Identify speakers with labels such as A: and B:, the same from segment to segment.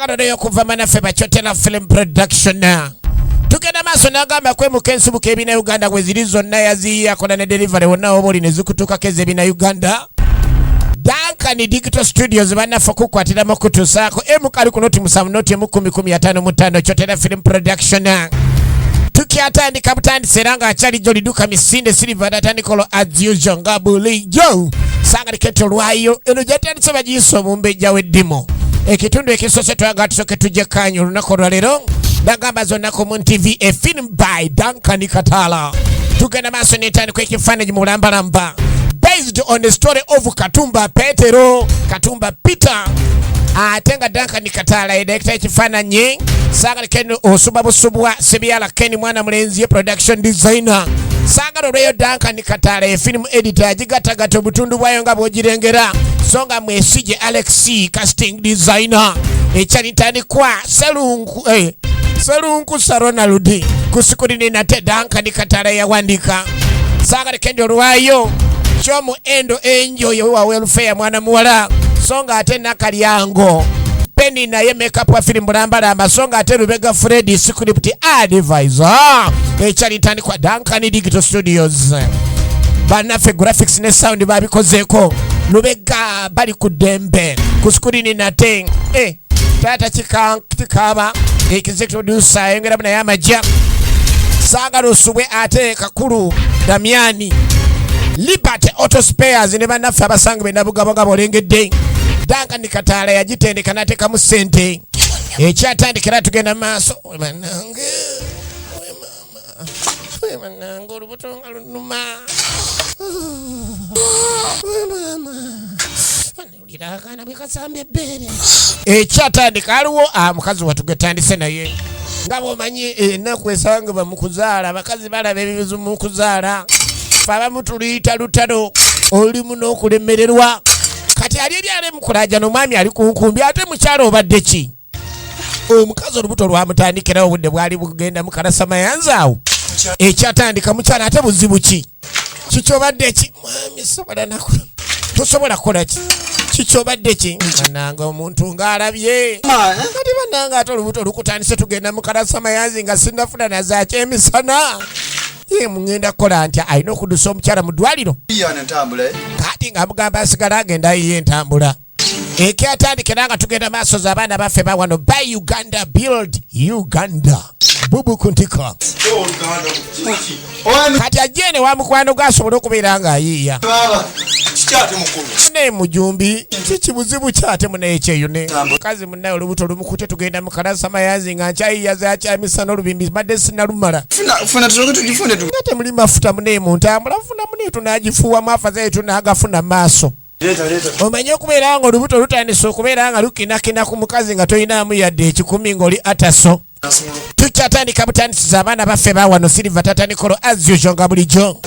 A: Sagalo yo kuva manaffe ba Kyotera film production. Tugenda maaso n'agamba kwemuka ensibuko ebina Uganda gwe ziri zonna yaziyakola ne delivery wonna obuli ne zikutuuka keze ebina Uganda. Duncan Digital Studios bannaffe kukwatiramu kutuusaako emukali ku noti 7 noti 10,555 Kyotera film production. Tukyatandika butandise era ng'akyali joli duka misinde silver datandikolo as usual nga bulijjo. Sanga liketo lwayo eno gyatandise bagiyisa omumbejja w'eddimu. Ekitundu ekisoose twagala tusooke tujje kanya olunaku olwaleero nagamba zonna ku Moon TV a film by Duncan kataala. Tugenda maaso n'entandikwa ekifaananyi mu bulambalamba based on the story of Katumba Peter. Ate nga Duncan kataala edirector ekifaananyi Sanga Ken osuba busubwa Sebyala Ken mwana mulenzi ye production designer. Sanga olweyo Duncan kataala ye film editor agigatagata obutundu bwayo nga bwogirengera. Songa mwesije Alex casting designer. Ekyali ntandikwa Salunku Sarona Ludi kusikulini nate Duncan kataala yawandika. Sanga Ken olwayo chomu endo enjo yewa welfare mwana muwala. Songa ate nakalyango Penny na ye makeup wa film bulambalamba. Songa ate Rubega Freddy script advisor. Ekyali ntandikwa Duncan Digital Studios. Bannaffe graphics ne sound babikozeeko. Lubega bali ku dembe ku screen nate tata kikaba executive producer yengera bana yamajja. Saagala osubwe ate kakulu Damiani Liberty Auto Spares ne bannaffe abasange benabugabogabo olengedde. Duncan kataala yagitendeka n'ateeka mu ssente. Ekyatandikira tugenda maaso banange mama olubuto nga lunuma ulira akaana bwe kasamba ebbeere. Ekyatandika aliwo mukazi watugetandise naye nga bw'omanyi ennaku esangibwa mu kuzaala abakazi balaba ebibuzo mu kuzaala fe abamu tuluyita lutalo olimu n'okulemererwa. Kati ali ebyale mukulaajana omwami ali ku nkumbi ate mukyalo obadde ki? Omukazi olubuto lwamutandikirawo obudde bwali bugenda mukalasa mayanzi awo. Ekyatandika mukyala ate buzibu ki? Kikyobadde ki? Mwami sobola nakula tosobola kukola ki? Kikyobadde ki? Bannanga omuntu ng'alabye kati bannanga ate olubuto lukutandise tugenda mukalasa mayanzi nga sinnafuna nazaaki emisana. Mungenda kola ntya alina okudusa omukyala mu ddwaliro kati nga mugamba asigala agenda yiye entambula. Ekyatandikira nga tugenda maaso z'abaana baffe bawano by Uganda build Uganda bubu kuntika kati ajene wa mukwano gasobola okubeera nga ayiiya ne mujumbi kikibuzibu kyate munaye kyeyune mukazi munaye olubuto lumukute tugenda mukalasa mayanzi nga nkyayiya zakyamisana olubimbi badde sinalumala ate muli mafuta munaye muntambula funa munaye tunagifuuwamu afazaye tunagafuna maaso. Omanye okubeera nga olubuto lutandise okubeera nga lukinakina ku mukazi nga toyinaamu yadde ekikumi ng'oli ataso. Tukyatandika butandisiza abaana baffe bawano silver tatandikolo as usual nga bulijjo.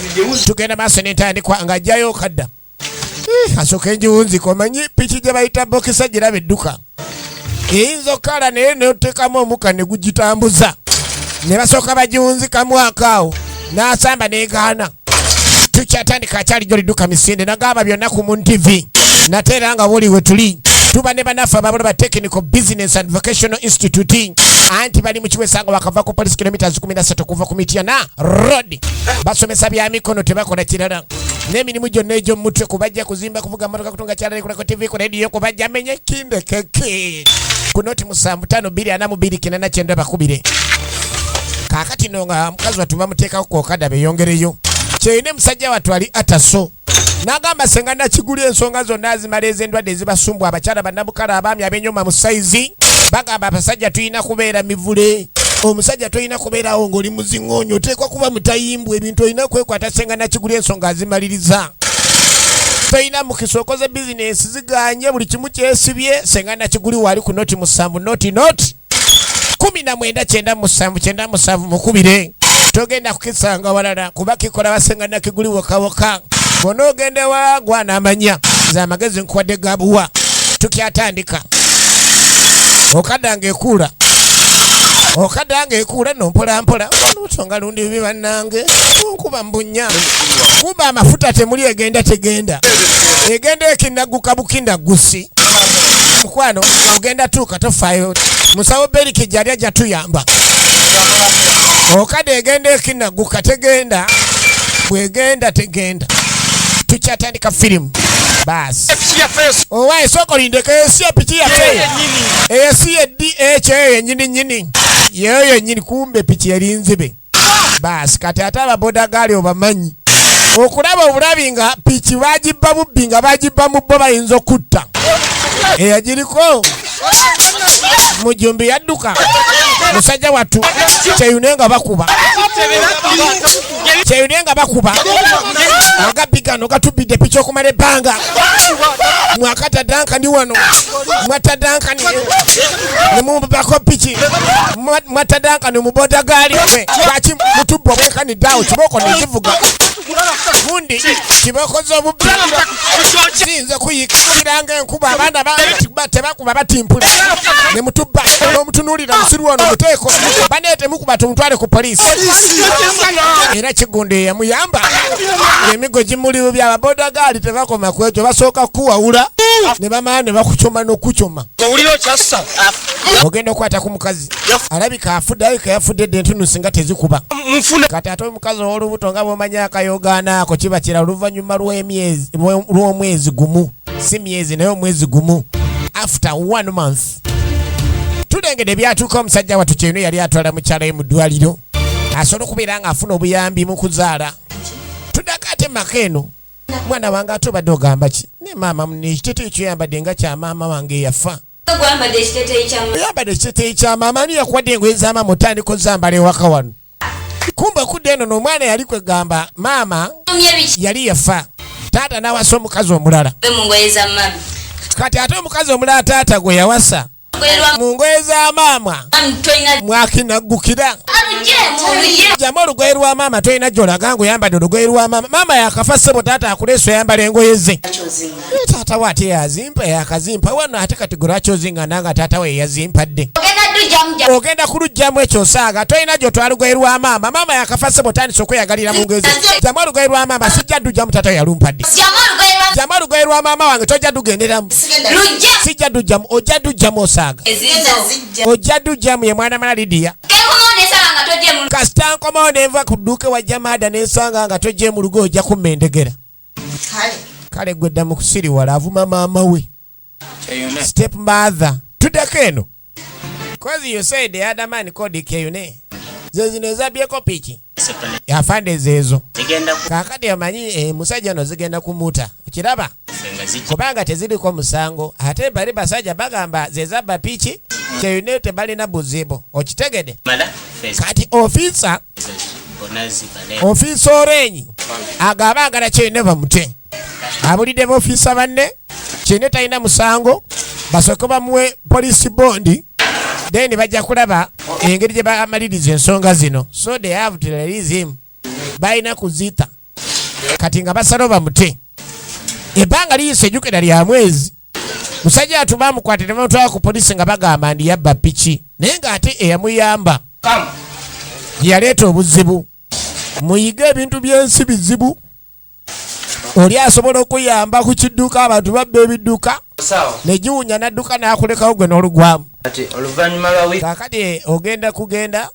A: Tugenda maaso n'entandikwa nga ajjayo okadda. Asooka enjiwunzika omanyi piki gye bayita bokisa giraba edduka. Eyinza okala naye n'oteekamu omuka ne gugitambuza. Ne basooka bagiwunzikamu akaawo n'asamba n'egaana. Tukyatandika akyali joli duka misinde nagamba byonna ku Moon TV. Nateera nga buli we tuli. Tuba ne bannaffe abaloba Technical Business and Vocational Institute. Anti bali mu kiwesanga bakava ku police kilometers 13 kuva ku Mityana Road. Basomesa bya mikono tebakola kirala. N'emirimu gyonna egy'omutwe kubajja kuzimba kuvuga mmotoka kutunga kyalani ku TV ku radio kubajja menye kinde keke. Ku noti 7542 Kakati no nga mukazi watu bamuteekako ku okada beyongereyo. Kyeyine musajja watu ali ataso. Nagamba senga nakiguli ensonga zonna azimala ez'endwadde ezibasumbwa abakyala bannabukala abaami ab'ennyoma mu saizi. Bagamba abasajja tuyina kubeera mivule. Omusajja toyina kubeerawo ng'oli muziŋŋoonyo oteekwa kuba mutayimbwa ebintu olina kwekwata senga nakiguli ensonga azimaliriza. Toyina mukisa okoze bizinesi ziganye buli kimu kyesibye senga nakiguli wali ku noti 7 noti 19,977 mukubire. Togenda kukisanga walala kuba kikola basenga nakiguli wokawoka. Bw'onoogenda wagwana amanya nze amagezi nkuwadde gabuwa. Tukyatandika okadanga ekuula no mpolampola n'otonga lundi bibi bannange nkuba mbunya kuba amafuta temuli egenda tegenda ekinaguka bukindagusi mukwano ogenda tuuka tofaayo musawo berike gyali ajja tuyamba okadde egenda ekinaguka tegenda bwegenda tegenda tukyatandika firimu baasi owaye soko lindeka esiya piki yaffe esi yeddi ekyeyo yennyini yeyo yennyini kumbe piki yali nzibe baasi kati ate ababodagali obamanyi okulaba obulabi nga piki bagibba bubbi nga bagibba mu bbo bayinza okutta eyagiriko mujumbi yadduka musajja wattu kyeyune nga bakuba agabbi gano gatubidde piki okumala ebbanga mwakata Duncan wano mwata Duncan nemubako piki mwata Duncan muboda gali lwaki mutubba obwenkaniddeawo kiboko nekivuga gundi kiboko z'obubbi ziyinza kuyikiranga enkuba abaana tebakuba batimpula nemutubba n'omutunuulira musiru wano muteeko baneete mukuba tumutwale ku poliisi era Kigondo yamuyamba emigo gimuliwo byababoda gali tebakoma kwekyo basooka kuwawula ne bamala ne bakucoma n'okucoma ogenda okwata ku mukazi alabika afudde alabika yafudde dde entunu singa tezikuba kati ate omukazi ow'olubuto nga bw'omanyi akayogaana ako kiba kira oluvannyuma lw'omwezi gumu si myezi naye omwezi gumu after 1 month tulengedde byatuuka omusajja wattu kyeno yali atwala mukyala ye mu ddwaliro asobola okubeera ng'afuna obuyambi mu kuzaala tuddaga ate maka eno mwana wange ate obadde ogamba ki ne maama nekiteteeyi kyoyambadde nga kya maama wange yafa oyambadde ekiteteeyi kya maama ani yakuwadde engoye z'amaama otandika zambala ewaka wano kumbe okudda eno n'omwana yali kwegamba maama yali yafa taata n'awasa omukazi omulala kati ate omukazi omulala taata gwe yawasa mu ngoye za maama mwakinaggukira jama olugoye lwa maama tolina gy'olaga ng'oyambadde olugoye lwa maama maama yakafa ssebo taata akuleesa oyambala engoye ze taata we ate yazimpa yakazimpa wano ate kati gwe lwaki ozingana nga taata we yazimpadde ogenda kulugjamu ekyo osaaga tolina gy'otwala olugoye lwa maama maama yakafa ssebo tandisa okweyagalira mu ngoye ze jama olugoye lwa maama sijja ddugjamu taata we yalumpadde jama olugoye lwa maama wange tojja dugenderamu sijja ddugjamu ojja ddugjamu osaaga ojja ddugjamu ye mwana mala Lidiya kasita nkomawo nenva ku dduuka wa jamaada nensanga nga tojje mu lugo ojja kummendegera kale gwe ddamu kusiriwala avuma maama we step mother tuddeko eno cause you said the other man called Kyone zezino ezabyeko piki yafandeza ezo kakati omanyi musajja no zigenda kumuta okiraba kubanga teziriko musango ate bali basajja bagamba zezabba piki Kyone tebalina buzibu okitegede kati ofisa orenyi agaba agala Kyone bamute abulidde ofisa banne Kyone talina musango basooke bamuwe police bondi then bajja kulaba engeri gye bamaliriza ensonga zino so they have to release him balina kuzita kati nga basalo bamute ebbanga liyise ejjukira lya mwezi musajja atuma amukwatire bamutwala ku polisi nga bagamba ndi yabba piki naye ng'ate eyamuyamba yaleeta obuzibu muyige ebintu by'ensi bizibu oli asobola okuyamba ku kidduka abantu babba ebidduka negiwunya nadduka n'akulekawo gwe n'olugwamu kakati ogenda kugenda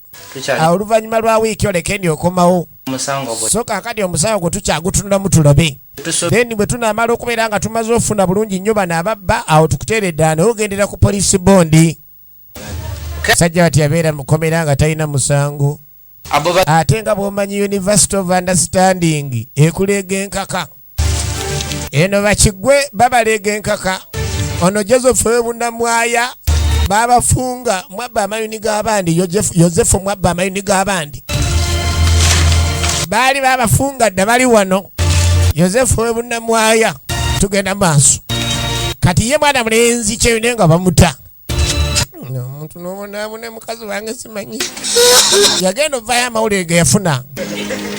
A: oluvannyuma lwa wiiki oleke ndi okomawo so kakati omusango gwe tukyagutunulamu tulabe then bwe tunaamala okubeera nga tumaze ofuna bulungi nnyo bano ababba awo tukuteeredde naye ogendera ku poliisi bondi sajja bati yabeera mukomera nga talina musango ate nga bw'omanyi University of Understanding ekuleega enkaka eno bakigwe babaleega enkaka ono Joseph Webunamwaya babafunga mwabba amayuni g'abandi Yozefu mwabba amayuni g'abandi baali babafunga dda bali wano Yozefu Webunamwaya tugenda maaso kati ye mwana mulenzi Kyone nga bamuta omuntu n'obonaabona mukazi wange simanyi yagenda ovaayo amawulire ge yafuna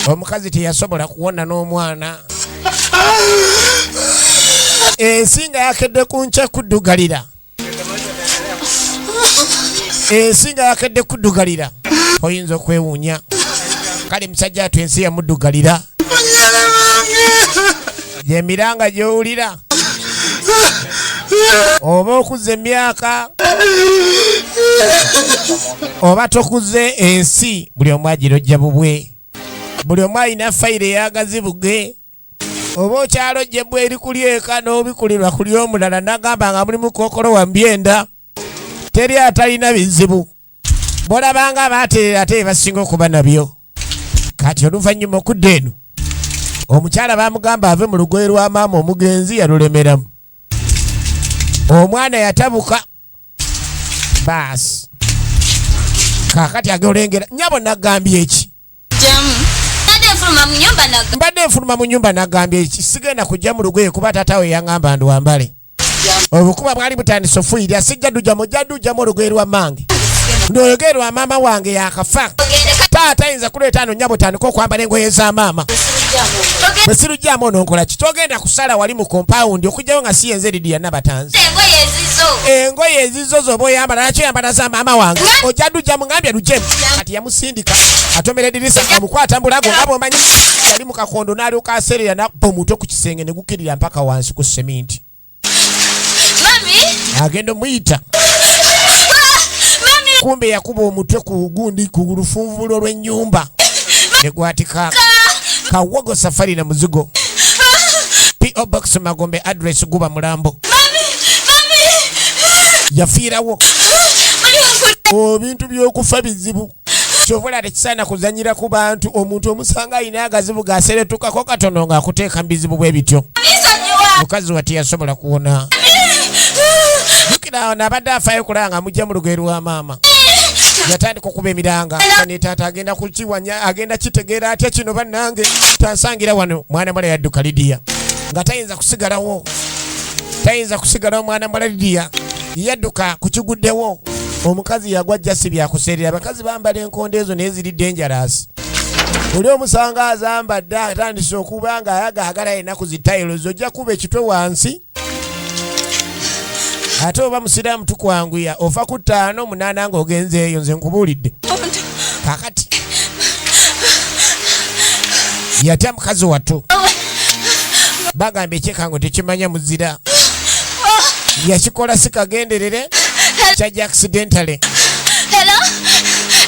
A: omukazi teyasobola kuwona n'omwana ensinga yakedde ku nkya kuddugalira ensinga yakedde kuddugalira oyinza okwewuunya kale musajja atu ensi yamuddugalira gyemiranga gy'owulira oba okuze emyaka oba tokuze ensi buli omu agirojja bubwe buli omu alina fayiro eyagazibuge oba okyalojjebwa eri kuli eka n'obikulirwa kuli omulala nagamba nga mulimu kookolo wa mbyenda teri atalina bizibu bolabanga abaaterera ate basinga okuba nabyo kati oluvannyuma okudda eno omukyala bamugamba ave mu lugoye lwa maama omugenzi yalulemeramu omwana yatabuka baasi kakati agolengera nyabo nagambye eki mbadde nfuluma mu nyumba nagambye eki sigenda kujja mu lugoye kuba taatawe yaŋŋamba ndiwambale obukuba bwali butandise ofuirya sijja dujjamu olugoye lwa mange nd'olugoye lwa maama wange yakafa taata ayinza kuleeta ano nyabo tandika okwambala engoye za maama bwe sirujjamu ononkola ki togenda kusala wali mu kompawundi okugjawo nga si yenze Lidia Nabatanzi engoye ezizo zoba oyambala nakyo yambala za maama wange ojja dujjamu ngambye lujjemu kati yamusindika atomera edirisa amukwata mbulago nga bwomanyi yali mu kakondo n'alyoka aserera nakubba omutwe ku kisenge ne gukirira mpaka wansi ku seminti agenda omuyita kumbe yakuba omutwe ku gundi ku lufunvulo lw'ennyumba ne gwatika kawogo safari na muzigo P.O. Box Magombe address Guba Mulambo yafiirawo bintu by'okufa bizibu kyovola tekisaana kuzanyira ku bantu omuntu omusanga alina agazibu gaseretukako katono ng'akuteeka mu bizibu bwe bityo mukazi wati yasobola kuwona jukira awo n'abadde afaayo kulanga mujja mu lugoye lwa maama yatandika okuba emiranga ne taata agenda kukiwanya agenda kitegeera atya kino bannange tansangira wano mwana mwala yadduka Lidia nga tayinza kusigalawo mwana mwala Lidia yadduka ku kiguddewo omukazi yagwa jjasi byakuseerera abakazi bambala enkondo ezo naye ziri dangerous oli omusanga azambadde atandise okuba nga ayagaagala ennaku zitayirozi ojja kuba ekitwe wansi ate oba musiraamu tukwanguya ofa ku 5-8 ng'ogenzeeyo nze nkubuulidde kakati yatya mukazi wattu bagamba ekyekango tekimanya muzira yakikola si kagenderere kyajja accidentally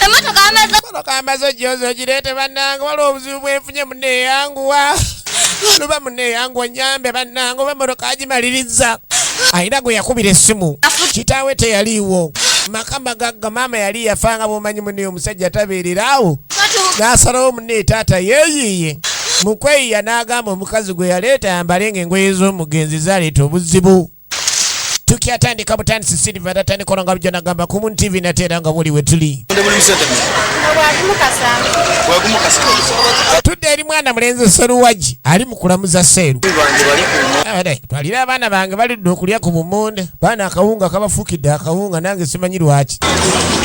A: emotoka amaze ojjoza ogireete bannange waliwo obuzibu bwenfunye munneeyanguwa luba munneeyanguwa nyambe bannange oba emotoka agimaliriza ayina gwe yakubira essimu kitaawe teyaliiwo maka magagga maama yali yafanga bwomanyi munne omusajja tabeereraawo n'asalawo munne taata yeeyiiye mu kweyiya n'agamba omukazi gwe yaleeta yambalenga engoye z'omugenzi zaleeta obuzibu tukyatandika butandisi Silver tatandika olanga bujja nagamba ku Mun TV nateera nga buli we tuli tudde eri mwana mulenzi Seruwaji ali mu kulamuza Seru twalira abaana bange balidde okulya ku bumonde baana akawunga kabafukidde akawunga nange simanyi lwaki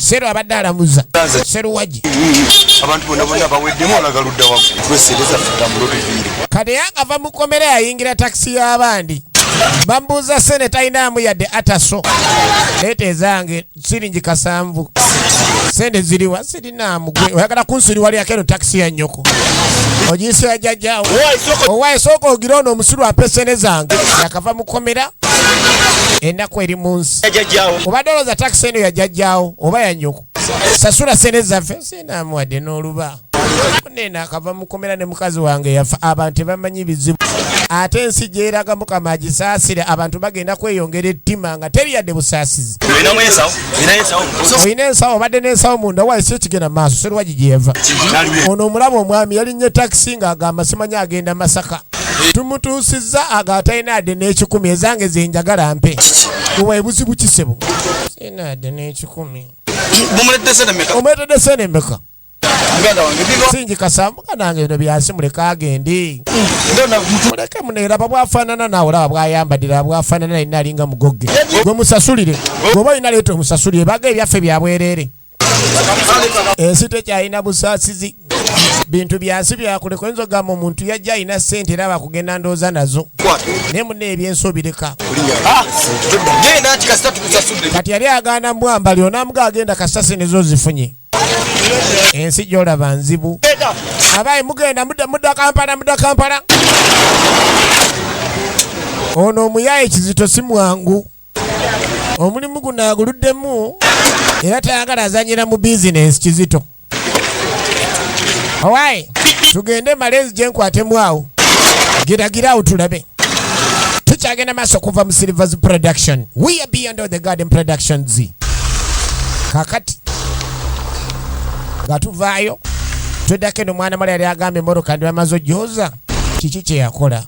A: Seru abadde alamuza Seruwaji
B: abantu bonna baweddemu olagaludda wagwesereza futamulobe
A: kade yangava mu komera yayingira takisi y'abandi bambuuza sene talinamu yadde ataso leeta ezange siringi 7 sente ziriwa sirinamu gwe oyagala kunsuli wali akeno takisi ya nnyoko ogiyise ya jjajjaawo owaaye sooka ogira ono omusiru ape sene zange yakava mu komera ennaku eri mu nsi obadde olowooza takisi eno ya jjajjaawo oba ya nnyoko sasula sene zaffe sinamu wadde n'oluba nene akava mu komera ne mukazi wange yafa abantu tebamanyi bizibu ate ensi gyeraga Mukama agisaasire abantu bagenda kweyongera ettima nga teri yadde busaasizi olina ensawo obadde n'ensawo munda waayo si ekigenda maaso Seruwaji gyeva ono omulaba omwami yalinnye takisi ng'agamba simanyi agenda Masaka tumutuusizza agatalina adde n'ekikumi ezange zenjagala mpe owa buzibu kisebo sina adde n'ekikumi omuletedde sene mmeka singi kasambuka nange bino byansi muleke agende muleke muneeraba bwafaanana naawe olaba bwayambadira bwafaanana alina alinga mugogge gwe musasulire gweoba olina leeta omusasulire baga ebyaffe byabwereere ensi tekyalina busaasizi bintu byansi byakuleka oyinza ogamba omuntu yajja alina ssente era bakugenda ndooza nazo naye munne ebyensobireka kati yali aganda mwambali onaamuga agenda kasase nezo zifunye ensi gyolaba nzibu abaye mugenda mudda Kampala ono omuyaye Kizito si mwangu omulimu guno aguluddemu era tayagala azanyira mu bizinesi Kizito owaye tugende malezi gye nkwatemu awo giragirawo tulabe tukyagenda maaso kuva mu Silvers Production. We are beyond the garden productions. Kakati gatuvaayo tweddako eno mwana mala yali agambye emmoroka ndi bamaze ojooza kiki kye yakola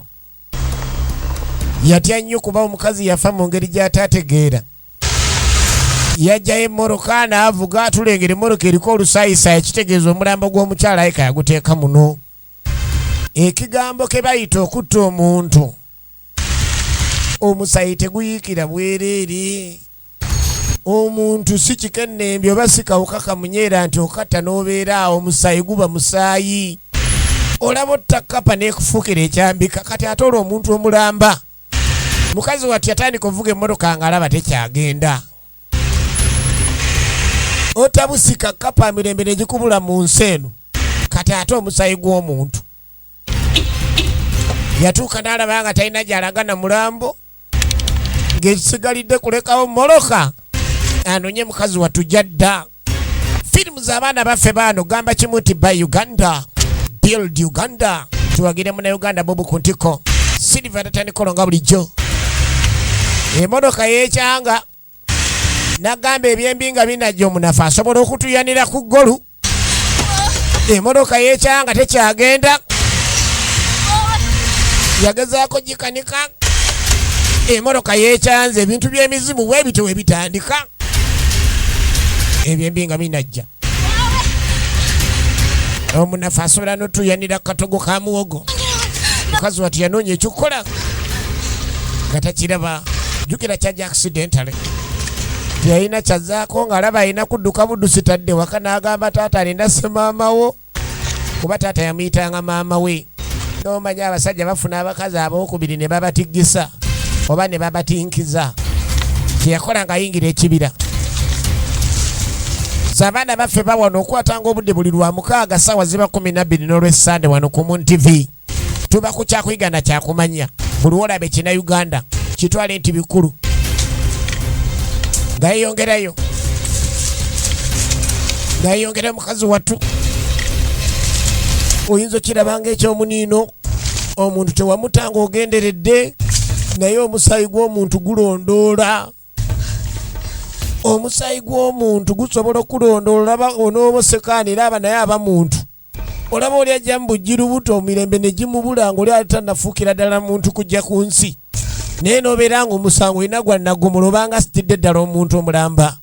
A: yatya nnyo kuba omukazi yafa mu ngeri gy'ataategeera yajjayo emmoroka n'avuga tulengera emmoroka eriko olusaayisaaya kitegeeza omulambo gw'omukyala ayika yaguteeka muno ekigambo ke bayita okutta omuntu omusayi teguyiikira bwereere omuntu si kikennembi oba si kawuka kamunyeera nti okatta n'obeera awo omusayi guba musaayi olaba ottakapa n'ekufuukira ekyambika kati ate olwo omuntu omulamba mukazi wati yatandika ovuga emmoroka ng'alaba tekyagenda otabusika kapa mirembe negikubula mu nsi eno kati ate omusayi gw'omuntu yatuuka n'alaba nga talina gy'alaga na mulambo ng'ekisigalidde kulekawo mmoroka anonye mukazi watujja dda firimu z'abaana baffe baano gamba kimu nti by Uganda build Uganda tuwagire muna Uganda bobu kuntiko Silver tatandikola nga bulijjo emmotoka y'ekyanga nagamba ebyembi nga binajja omunafu asobola okutuyanira ku ggolu emmotoka y'ekyanga tekyagenda yagezaako gikanika emmotoka y'ekyanze ebintu by'emizimu bwebito we bitandika ebyembi nga binajja omunafu asobola n'otuyanira katogo ka muwogo mukazi wati yanoonya ekikukola nga takiraba jjukira kyajja accidentally teyalina kyazaako ng'alaba alina kudduka buddusi tadde waka n'agamba taata alinda semaamawo kuba taata yamuyitanga maama we n'omanya abasajja bafuna abakazi abookubiri ne babatiggisa oba ne babatinkiza kyeyakola ng'ayingira ekibira abaana baffe bawana okwatanga obudde buli lwa 6 ssaawa ziba 12 n'olwessande wano ku Moon TV tuba ku kyakuyiga na kyakumanya buli olaba ekina Uganda kitwale nti bikulu ngayeyongerayo mukazi wattu oyinza okirabanga ekyomuniino omuntu tewamutanga ogenderedde naye omusaayi gw'omuntu gulondoola omusaayi gw'omuntu gusobola okulondoola olaba onooba sekaani era aba naye aba muntu olaba oli ajja mu bujjiru buto mirembe ne gimubula ng'oli ate tannafuukira ddala muntu kujja ku nsi naye n'obeera nga omusango olina gwannaggomola obanga sitidde ddala omuntu omulamba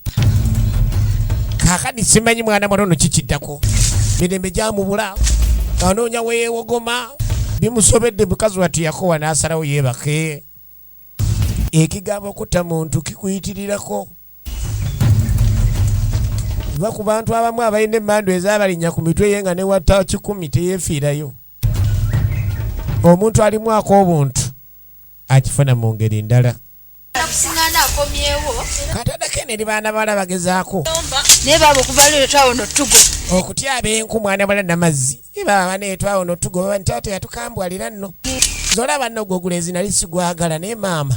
A: kaakati simanyi mwana mwalono kikiddako mirembe gyamubula anoonya weyeewogoma bimusobedde mukazi watu yakowa n'asalawo yeebake ekigambo okutta muntu kikuyitirirako ba ku bantu abamu abalina emmando ez'abalinnya ku mitwe ye nga ne watta 10 teyeefiirayo omuntu alimu ak'obuntu akifuna mu ngeri ndala katadako eno eri baana bawala bagezaako
C: naye baaba okubalire twawono tugo
A: okutyaba enku mwana bala namazzi baba baneetwawo notugo baba ntaata yatukambwalira nno zolaba nno gwogulezi nali sigwagala naye maama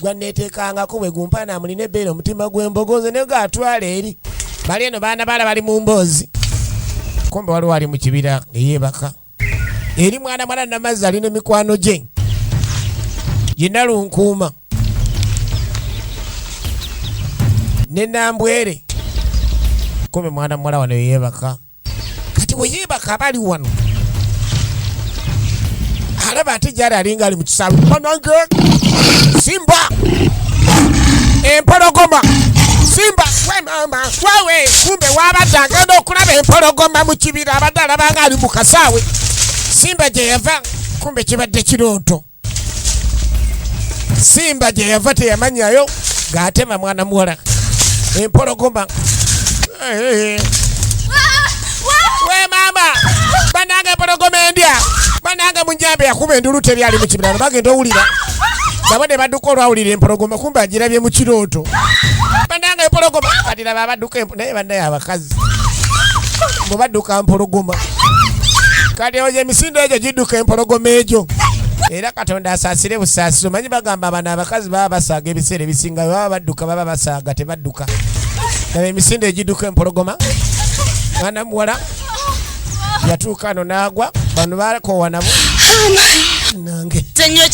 A: gwanneeteekangako bwe gumpaana mulina ebbeera omutima gw'embogozo ne gaatwala eri bali eno baana bala bali mu mboozi kumbe waliwo ali mu kibira eyeebaka eri mwana mwala namazzi alina emikwano gye yenalunkuuma ne nambwere kumbe mwana mwala wano yeebaka kati weyeebaka abali wano alaba ate gyali alinga ali mu kisaawe banange simba empologoma simba we mama wawe kumbe wabadde agenda okulaba empologoma mu kibira abadde alabanga ali mu kasaawe simba gye yava kumbe kibadde kirooto simba gye yava teyamanyayo ng'atema mwana muwala empologoma we mama banange empologoma endya banange munyambe yakuba endulu teri ali mu kibira bagenda owulira nabo ne badduka olwawulira empologoma kumbe agirabye mu kirooto banange empologoma kati laba abadduka naye bannaye abakazi bwe badduka mpologoma kati oyo emisindo egyo gidduka empologoma egyo era Katonda asaasire busaasiro. Manyi bagamba bano abakazi baba basaaga ebiseera ebisinga baba badduka baba basaaga tebadduka. Naye emisinde egiduka empologoma. Mwana muwala yatuuka ano n'agwa bano baakoowa nabo. Nange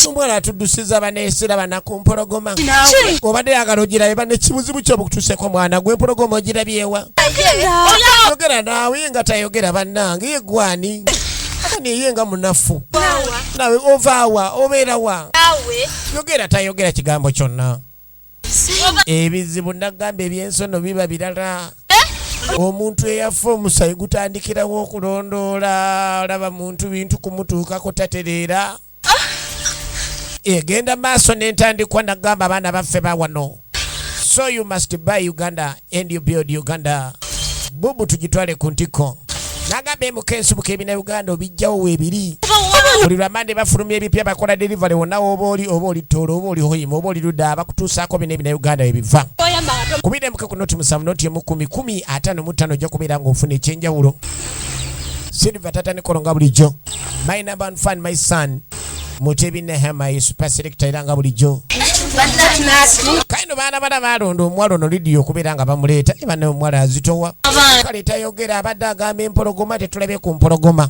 A: omwana atuddusiza baneesera banaku mpologoma. Obadde yagala ogirabe bane kibuzibu ky'obukutuuseko mwana gwe empologoma ogirabyewa. Yogera naawe nga tayogera bannange ye gwani. Ye nga munafu. Nawe ovaawa obeerawa. Yogera tayogera kigambo kyonna. Ebizibu nagamba ebyensono biba birala. Omuntu eyafa omusayi gutandikirawo okulondoola olaba muntu bintu kumutuukako tatereera. Egenda maaso n'entandikwa nagamba abaana baffe bawano. So you must buy Uganda and you build Uganda. Bubu tugitwale ku ntiko. Nagamba emuka ensibuka ebina Uganda obijjawo weebiri. Buli lwamande bafulumya ebipya bakola delivery wonawo oba oli toolo oba oli hoyima oba oli ludda bakutuusaako bino ebina Uganda webiva. Kubira emuka ku noti 7 noti emu 10 55 ojja kubeera ng'ofuna ekyenjawulo. Silver tata ne kolonga bulijjo. My number one fan my son. Mutebi Nehema super selector era nga bulijjo. Kaino baana bana balonda omuwala ono lidiyo okubeera nga bamuleeta eba ne omuwala azitowa. Kale tayogera abadde agamba empologoma tetulabe ku mpologoma.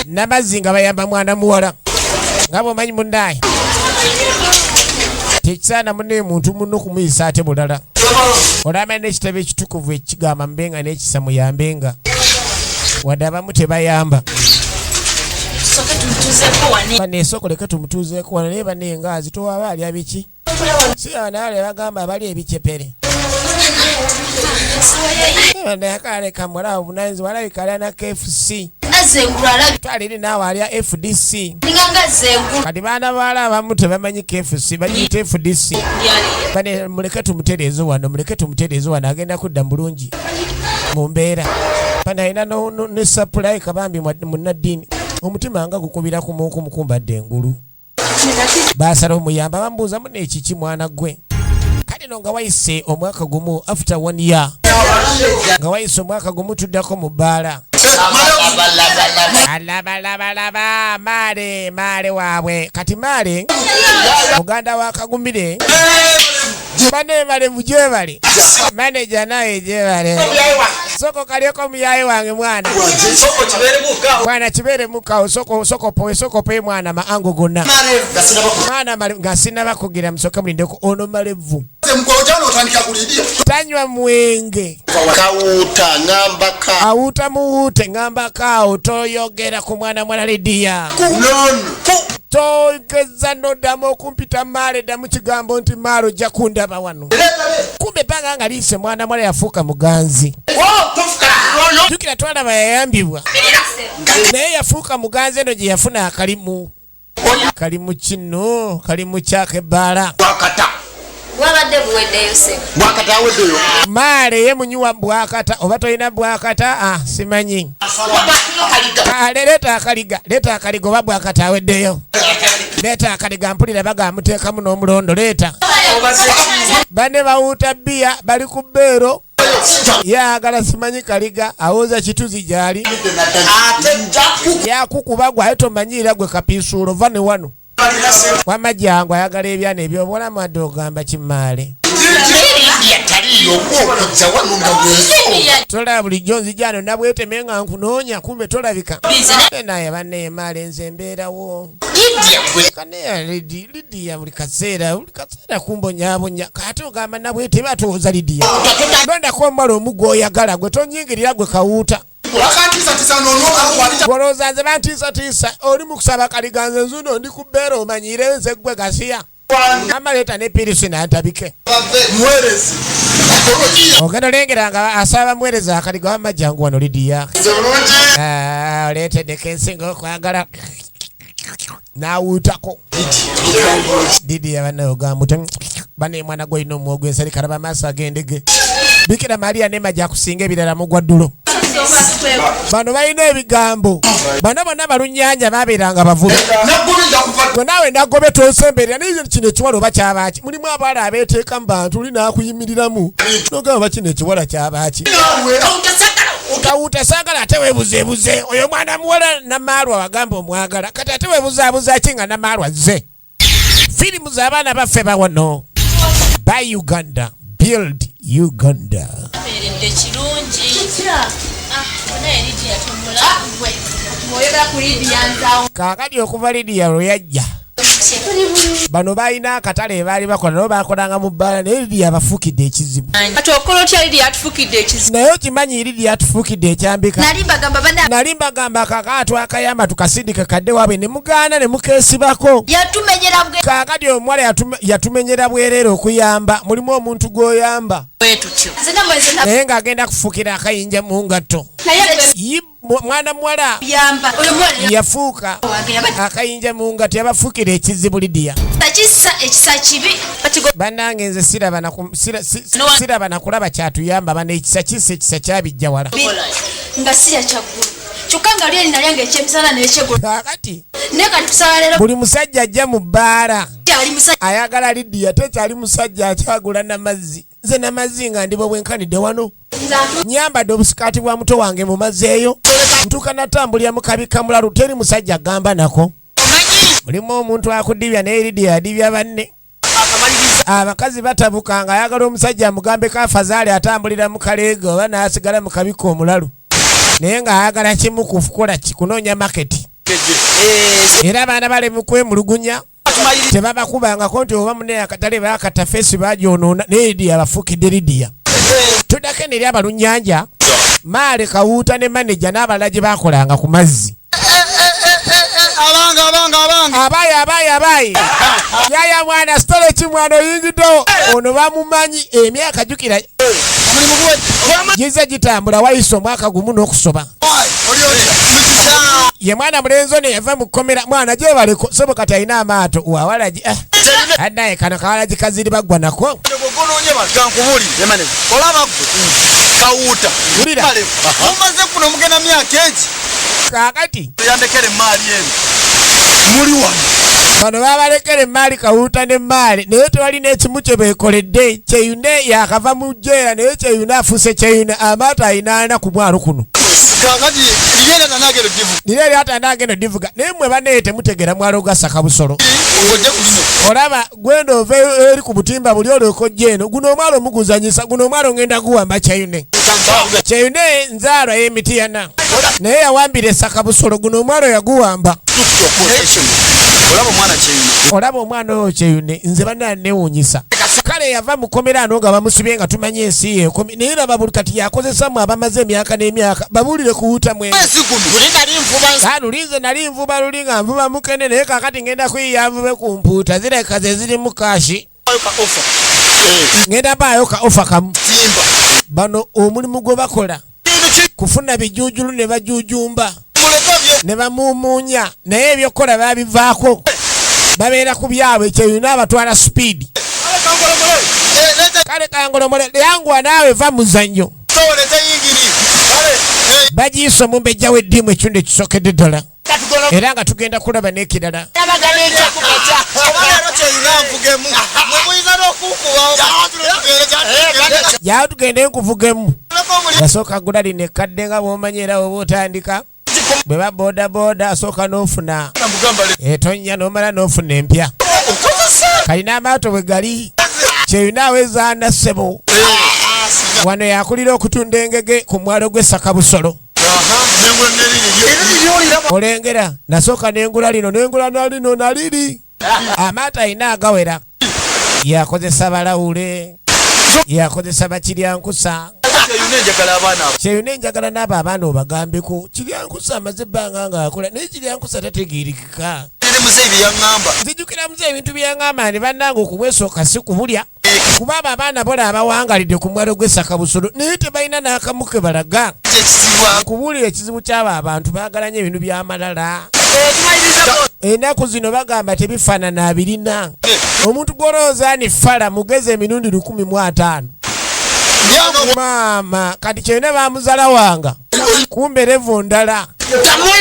A: N'amazzi nga bayamba mwana muwala. Nga bw'omanyi munnaye. Tekisaana munne muntu muno kumuyisa ate bulala. Olaba n'ekitabo ekitukuvu ekigamba mbenga n'ekisa muyambenga. Wadde abamu tebayamba. Baneesoko leka tumutuuzeeko wano naye banenga azitowa abaali abiki. Si abanaale bagamba abali ebicepere. Nayakaleka mulaba obunanzi walabika alya na KFC. Twaliri naawe alya FDC. Kati baana baala abamu tebamanyi KFC bagiyita FDC. Bane muleke tumutereezo wano agenda kudda bulungi mu mbeera. Bane alina ne supply kabambi munnaddiini. Omutima nga gukubira ku muuku mukumbadde engulu. Baasala omuyamba bambuuza muno ekiki mwana gwe. Kale no nga wayise omwaka gumu after 1 year. Nga wayise omwaka gumu tuddako mu bbaala. Alaba maale waabwe. Kati maale muganda wa Kagumire. Bane bale bujebale. Manager naye jebale. Soko kalyeko muyaye wange mwana. Mwana kibere muka soko pe mwana maango gonna. Mwana ngasina bakugira musoka mulindeko ono malevu. Tanywa mwenge.
B: Kawuta ngamba ka.
A: Awuta muwute ngamba ka toyogera ku mwana Lydia. Togeza noddamu okumpita maale ddamu kigambo nti maalo ojja kundaba wano. Kumbe panga nga liise mwana mwala yafuuka muganzi. Jukira twalaba yayambibwa. Naye yafuuka muganzi eno gye yafuna akalimu. Kalimu kino, kalimu kyakebbaala.
C: Wabadde buweddeyo se.
B: Bwakata aweddeyo.
A: Maale ye munywa bwakata oba toyina bwakata simanyi. Leeta akaliga oba bwakata aweddeyo. Leeta akaliga mpulira bagamuteekamu n'omulondo leeta. Bane bawuuta bbiya bali ku bbeero. Yaagala simanyi kaliga awoza kituzi gyali. Yakukuba gwe aye tomanyiira gwe kapiisuulo va ne wano. Wamajjangu ayagala ebyana eby'obulamu adde ogamba kimaale. Tola bulijjo nzijano nabweteme nga nkunoonya kumbe tolabika. Naye banne maale nze mbeerawo. Lydia buli kaseera kumbonyaabonya kate ogamba nabweteme atooza Lydia. Londako omumala omuggo oyagala gwe tonyingirira gwe kawuuta. Golooza nze bantiisatiisa oli mu kusaba kaliga nze nzuno ndi ku bbeera omanyire nze gwe gasiya. Amaleeta ne pirisi n'antabike. Ogenda olengera nga asaba muweereza akaliga wamajjangu wano Lydia. Oleeteddeko ensinga okwagala n'awuutako. Lydia banne ogamba bane mwana gw'olina omwogo ensali kalaba maaso ag'endege. Bikira Maria ne majja akusinga ebirala mugwa ddulo. Bano balina ebigambo. Bano bonna balunnyanja baabeeranga bavubi. Gwe naawe nagobe tosemberera naye kino ekiwala oba kyabaki. Mulimu abaala abeeteeka mu bantu oli n'akuyimiriramu. N'ogamba kino ekiwala kyabaki. Kawuta sagala ate weebuzeebuze. Oyo mwana muwala Namaalwa wagamba omwagala. Kati ate weebuzaabuza ki nga Namaalwa zze. Firimu z'abaana baffe bawano. Buy Uganda. Build Uganda. Kaakati okuva Lydia lwe yajja. Bano balina akatale baali bakola nabo bakolanga mu bbaala naye Lydia abafuukidde ekizibu. Naye okimanyi Lydia atufuukidde ekyambika. Nali mbagamba kakaato akayamba tukasindike kadde waabwe ne mugaana ne mukeesibako. Kaakati omuwala yatumenyera bwereere okuyamba. Mulimu omuntu gw'oyamba naye ng'agenda kufuukira akayinja mu ngatto. Mwana muwala yafuuka akayinja mu ngatto yabafuukira ekizibu Lydia. Bannange nze siraba nakulaba kyatuyamba bano ekisa kisa ekisa kyabijja wala. Kakati buli musajja ajja mu bbaala ayagala Lydia tekyali musajja akyagula namazzi. Nze namazzi nga ndibo bwenkanidde wano. Nyambadde obusikaati bwa muto wange mu mazzi eyo. Ntuuka natambulira mu kabi kamulalu teri musajja agamba nako. Mulimu omuntu akudibya naye Lydia yadibya banne. Abakazi batabuka nga ayagala omusajja amugambe kafazaali atambulira mu kaleega oba n'asigala mu kabiko omulalu. Naye ng'ayagala kimu kukola kunoonya maketi. Era abaana bale mu kwemulugunya tebabakubangako nti oba munne akatale baakata feesi bagyonoona naye Lydia abafuukidde Lydia. Tuddako eri abalunnyanja Maale Kawuuta ne maneja n'abalala gye baakolanga ku mazzi. Abayi yaya mwana sitole ki mwana oyingiddewo ono bamumanyi emyaka jjukira gize gitambula wayise omwaka gumu n'okusoba. Ye mwana mulenzi ono yava mu kkomera mwana gyebaleko sobo kati alina amaato wawalagi addaye kano kawalagi kaziri baggwa nako. Kaakati bano babalekera emaali Kawuuta n'emaali naye tewalina ekimu kye beekoledde. Kyeyune yakava mu jjeera naye Kyeyune afuuse Kyeyune amaato ayina ana ku mwalo kuno. Nire eri atanagenda divuga naye mmwe banne temutegera mwalo gasaka busolo. Olaba gwenda ova eri ku butimba buli olweko jjeeno guno omwalo omuguzanyisa guno omwalo ngenda guwamba Kyeyune. Kyeyune nzaalwa y'Emityana naye yawambira essaka busolo guno omwalo yaguwamba. Olaba omwana oyo Kyeyune nze banna newuunyisa. Kale yava mu kkomera ano nga bamusibye nga tumanye ensi yeekomi naye laba buli kati yakozesamu abamaze emyaka n'emyaka babuulire kuwuuta mwenge. Lulinze nali nvuba luli nga nvuba mukene naye kakati ngenda kuyiya nvube ku mpuuta zireka ze ziri mu kaashi. Ngenda baayo ka ofa kamu. Bano omulimu gwe bakola kufuna bijuujulu ne bajuujumba ne bamuumuunya naye ebyokukola babivaako babeera ku byabwe Kyeyune abatwala supiidi. Kale kangolomole yanguwa naawe va muzannyo bagiisa omumbejja w'eddiimu ekitundu ekisookedde ddala era nga tugenda kulaba n'ekirala. Yawo tugende nkuvugemu yasooka gula lino ekkadde nga bw'omanyi era oba otandika bwe ba boodabooda asooka n'ofuna etonnya n'omala n'ofuna empya. Kalina amaato bwe gali Kyeyune awezaana ssebo wano yakulira okutunda engege ku mwalo gw'essaka busolo. Olengera nasooka n'engula lino n'engula nalino naliri amaato ayina agawera. Yakozesa balawule yakozesa bakiryankusa. Kyeyune njagala n'abo abaana obagambeko kiryankusa amaze ebbanga nga akola naye kiryankusa tategeerikika. Nzijukira muze ebintu byaŋŋamba ne bannange okubwesooka si kubulya kuba abo abaana bola abawangalidde ku mwalo gw'essaka busolo naye tebalina n'akamu ke balaga. Kubuulira ekizibu ky'abo abantu baagala nnyo ebintu by'amalala. Ennaku zino bagamba tebifaanana abirina. Omuntu gw'olowooza ni ffala mugeze emirundi 105. Maama kati Kyeyune baamuzala wanga kumbe revu ndala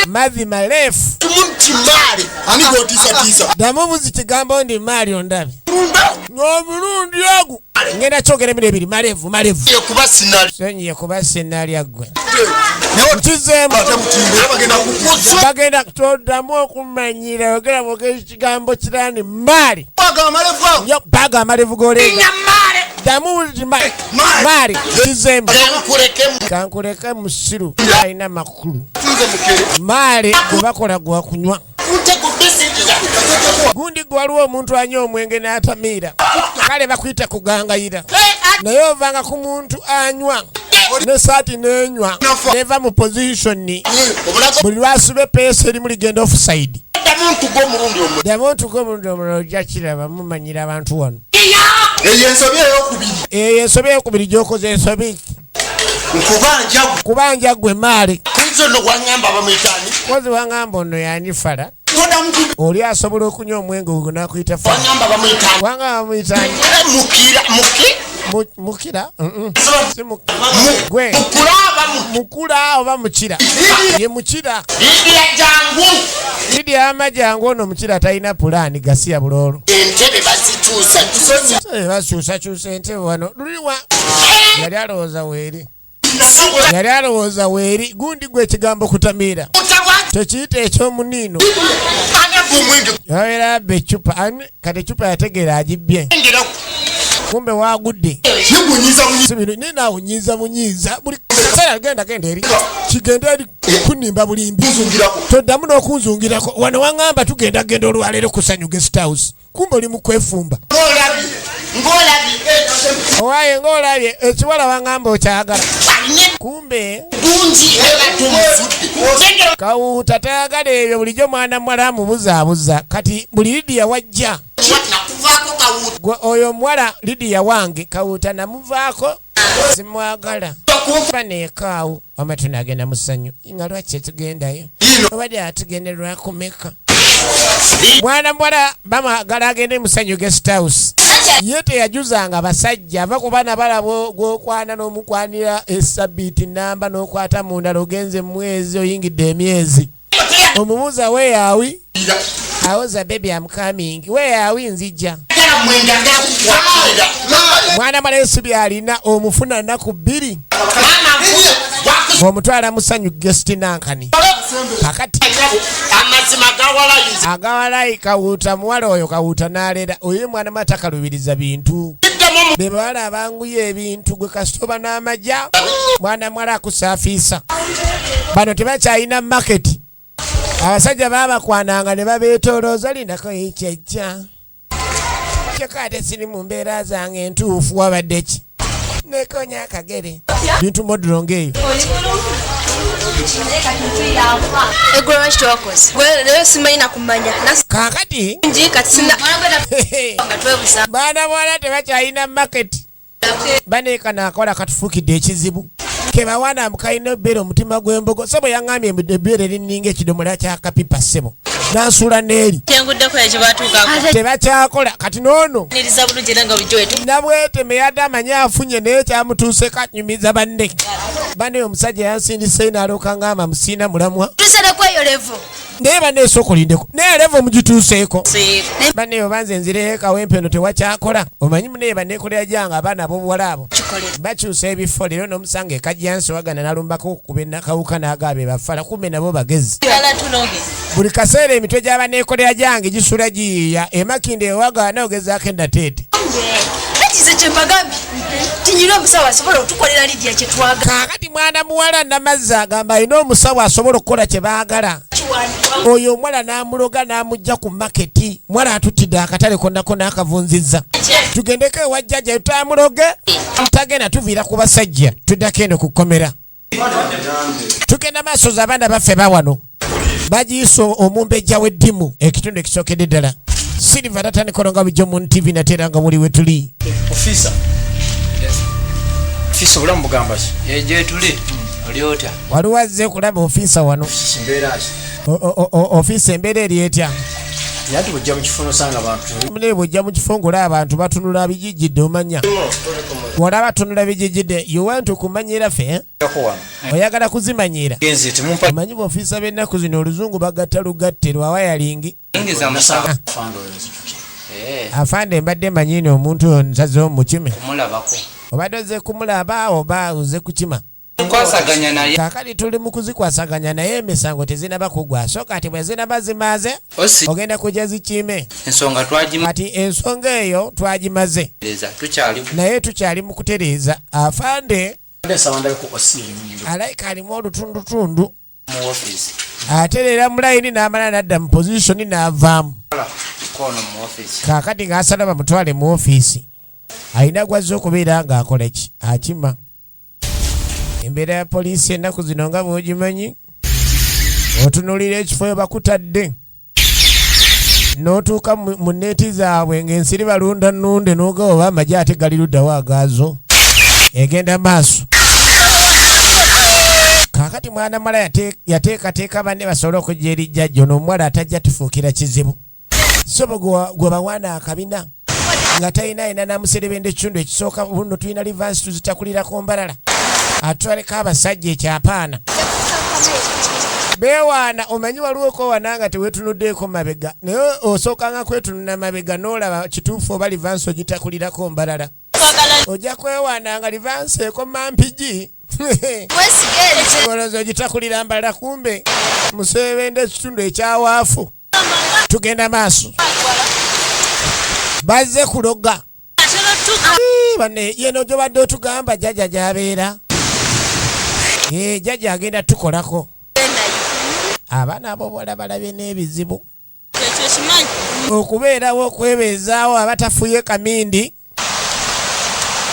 A: madhi marefu damu buzi kigambo ndi maali ondabe omulundi ogu ngenda kyogera emirimu ebiri malevu
B: kuba sinali
A: sonyiye kuba sinali aggwe
B: naye
A: nkizeemu
B: otamutimbira bagenda kukuza
A: bagenda kutoddamu okumanyira yogera bwogera ekigambo kirani maali
B: baga amalevu ago
A: yo baga amalevu golenga damu maali nkizeemu kankuleke musiru alina makulu
B: nze mukere
A: maali gwebakola gwakunywa
B: ute kubisinjiza
A: gundi gwaliwo omuntu anywa omwenge n'atamiira kale bakuyita kugangayira naye ovanga ku muntu anywa ne saati nenywa neva mu positioni buli lwasiba epeesa erimu ligenda offside
B: omuntu gw'omulundi omulala
A: ddamu otuga omulundi omulala ojja kiraba mumanyira abantu wano
B: eyo ensobi ey'okubiri
A: eyo ensobi ey'okubiri gy'okoze ensobi kubanja gwe maali
B: nze no gwangamba bamuyitaani
A: kozi wangamba ono yanifala
B: todamu
A: oli asobola okunywa omwenge ogwo nakuyita fala
B: gwangamba bamuyitaani
A: wangamba bamuyitaani mukira si gwe mukula oba mukira ye mukira
B: lidiya jangu
A: lidiya amajangu ono mukira talina pulaani gasiya buloolo
B: entebe bazikyusa
A: bakyusakyusa entebe wano luliwa yali alowooza weeri gundi gwe ekigambo kutamiira tekiyita ekyomuniino yabeera abba ecupa kati ecupa yategeera agibbye kumbe wagudde ninawunyiza munyiza buli kaseera genda eri kigenda eri kunimba bulimbi toddamu n'okunzungirako wano waŋŋamba tugenda olwaleero kusanyu guest house kumbe oli mukwefumba owaye ng'olabye ekiwala waŋŋamba okyagala kumbe kawuuta tayagala ebyo bulijjo mwana muwala amubuzaabuza kati buli lidiya wajja oyo omuwala lidiya wange kawuuta namuvaako simwagala faneekaawo wama tunagenda musanyu nga lwaki etugendayo obadde atugende lwakumeka mwana muwala bamagala agende musanyu guest house ye teyajuzanga basajja ava ku baana balaba gwokwana n'omukwanira esabbiiti namba n'okwata mu ndala ogenze mu mwezi oyingidde emyezi omubuuza weeyaawi awoza baby am coming weeyaawi nzijja mwana mala esibya alina omufuna nnaku 2 omutwala musanyu guest nankani kakati agawalayi kawuuta muwala oyo kawuuta n'aleera oyo mwana matakalubiriza bintu be bawala abanguya ebintu gwe kasitoba n'amajja mwana mwala akusaafiisa bano tebakyalina maketi abasajja babakwananga ne babeetoolooza lindako ekyejja kyokate siri mu mbeera zange entuufu wabadde ki nekonya akagere bintu modulo ng'eyo kakati baana bwala tebakyalina maketi baneekana akola katufuukidde ekizibu kebawana mukalina ebbeere omutima gw'embogo sebo yaŋŋambye ebbeere erininga ekidomola kyakapipa ssebo nansuula n'eri tebakyakola kati noono nabwete meyadde amanyi afunye naye kyamutuuseko anyumiza banne omusajja yansindise n'alooka ngamba musiina mulamwa naye banneese okulindeko naye levo mugituuseeko banne obanze nzireyo kawempeno tewakyakola omanyi munaye banneekolera jange abaana ab'obuwala abo bakyusa ebifo leero n'omusanga ekajjansi wagana nalumbako okukuba enakawuka n'agaabe bafala kumbe nabo bagezi buli kaseera emitwe gy'abanneekolera jange gisula giyiiya emakinde ewagana ogezaako endateete kaakati mwana muwala namazzi agamba alina omusawo asobola okukola kye baagala oyo omuwala n'amuloga n'amugja ku maketi muwala atutidde akatale konnako n'akavunzizza tugendeko ewajjajja tutamuloge tagenda tuviira ku basajja tuddako eno ku kkomera tugenda maaso za abaana baffe bawano bagiyisa omumbejja w'eddimu ekitundu ekisookedde ddala Silver tatanikolonga bijjo mu TV nateranga muri wetuli
D: officer bulamu bugamba ki je tuli oliota
A: waliwaze kulaba officer wano officer mbere erietya
D: yatu bujja mu kifuno sanga abantu
A: mune bujja mu kifongula abantu batunula bijijidde omanya wala batunula bijijidde you want to kumanyira fe oyagala kuzimanyira
D: genzi timumpa
A: manyi officer benna kuzino oluzungu bagatta lugatterwa wayalingi
D: ingeza musaka
A: Afande mbadde manyini omuntu nsaze omukime.
D: Kumulabako.
A: Obadde oze kumulaba oba oze kukima.
D: Nkwasaganya naye.
A: Kakati tuli mu kuzikwasaganya naye emisango tezinaba kugwa. So kati bwe zinaba zimaze ogenda kujja zikime.
D: Ensonga twagimaze.
A: Kati ensonga eyo twagimaze. Naye tukyali mu kutereeza. Afande alayika alimu olutundutundu.
D: Mu office.
A: Aterera mu layini n'amala n'adda mu position n'avaamu.
D: Kono mu office.
A: Kakati ng'asala bamutwale mu ofiisi. Alina gwazze okubeera ng'akola ki? Akima. Embeera ya poliisi ennaku zino nga bw'ogimanyi, otunuulira ekifo we bakutadde n'otuuka mu neeti zaabwe ng'ensiri balunda nnunde n'ogawa oba amagye ate gali luddawo agaazo egenda maaso. Kaakati mwana mala yateekateeka banne basobole okujja eri jjajja n'omuwala atajja tufuukira kizibu. So gwe bawaana akabina nga talina n'amuserebenda ekitundu ekisooka buno tulina livansi tuzitakulirako mbalala. Atwaleko abasajja ekyapaana. Beewaana omanyi waliwo kowaana nga teweetunuddeeko mabega. Naye osookanga kwetunula mabega n'olaba kituufu oba livansi ogitakulirako mbalala. Ojja kwewaana nga livansi ekoma mpigi. Olowooza ogitakulira mbalala kumbe muserebenda ekitundu ekyawaafu. Tugenda maaso. Bazze kuloga. Banne yeno gy'obadde otugamba jjajja gy'abeera. Jjajja agenda tukolako. Abaana ab'obuwala balabye n'ebizibu. Okubeerawo okwebeezaawo abatafuye kamindi.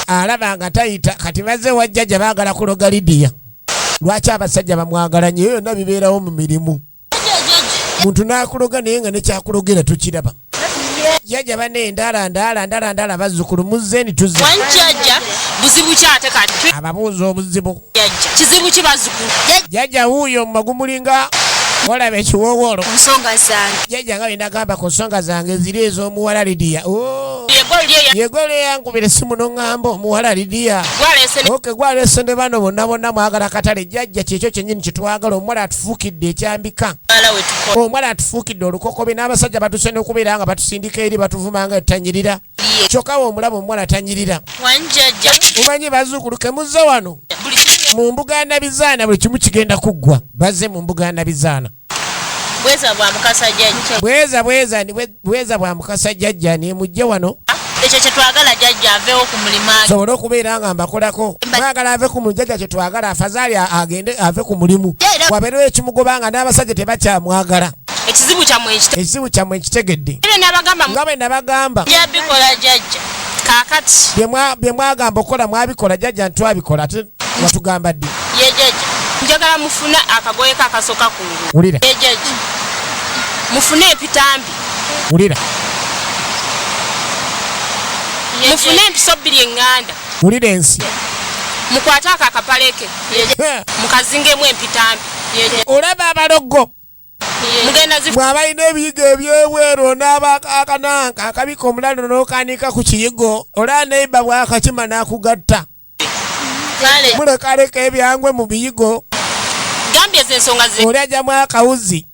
A: Alaba nga tayita kati bazze wa jjajja baagala kuloga Lidiya. Lwaki abasajja bamwagala nnyo yonna bibeerawo mu mirimu. Muntu n'akuloga naye nga nekyakulogera tukiraba. Jjajja banne ndaala bazzukulu muzzeeni tuzze.
C: Wanjajja buzibu kyate kati.
A: Ababuuza obuzibu.
C: Kizibu ki bazzukulu?
A: Jjajja wuuyo magumulinga walaba ekiwoowoolo.
C: Ku nsonga zange.
A: Jjajja nga bwe nagamba ku nsonga zange ziri ez'omuwala Lidiya. Yegole yankubira essimu n'oŋŋamba omuwala Lidiya. Gwaleese ne bano bonna mwagala katale. Jjajja kyekyo kyennyini kyetwagala. Omuwala atufuukidde ekyambika. Omuwala atufuukidde olukokobe n'abasajja batuse n'okubeera nga batusindika eri batuvuma nga etanyirira. Kyokka omulaba omuwala tanyirira. Mumanyi bazzukulu kemuzze wano. Mu mbuga ya Nabizaana buli kimu kigenda kuggwa. Bazze mu mbuga ya Nabizaana. Bweza bwa mukasa jjajja ne mujje wano.
C: Ekyo kyetwagala jjajja aveewo ku mulimu.
A: Sobole okubeera nga mbakolako. Mwagala ave ku mulimu jjajja kyetwagala afazaali agende ave ku mulimu. Wabeerewo ekimugoba nga n'abasajja tebakyamwagala. Ekizibu kyammwe ekitegedde. Nga bwe nabagamba.
C: Yabikola jjajja. Kaakati.
A: Bye mwagamba okola mwabikola jjajja ntwabikola ate watugamba ddi.
C: Ye jjajja. Njagala mufune akagoye kakasooka ku ngulu.
A: Wulira.
C: Ye jjajja. Mufune epitambi.
A: Wulira.
C: Mufune empiso bbiri eŋŋanda.
A: Wulira ensi.
C: Mukwate ako akapaleke. Mukazingemu empitambi.
A: Olaba abalogo. Bw'abalina ebiyigo ebyebweru n'abakananka akabika omulalo n'okaanika ku kiyigo olaba neiba bw'akakima n'akugatta. Mulekaleka ebyangwe mu biyigo.
C: Gambye z'ensonga ze.
A: Oli ajjamu akawuzi.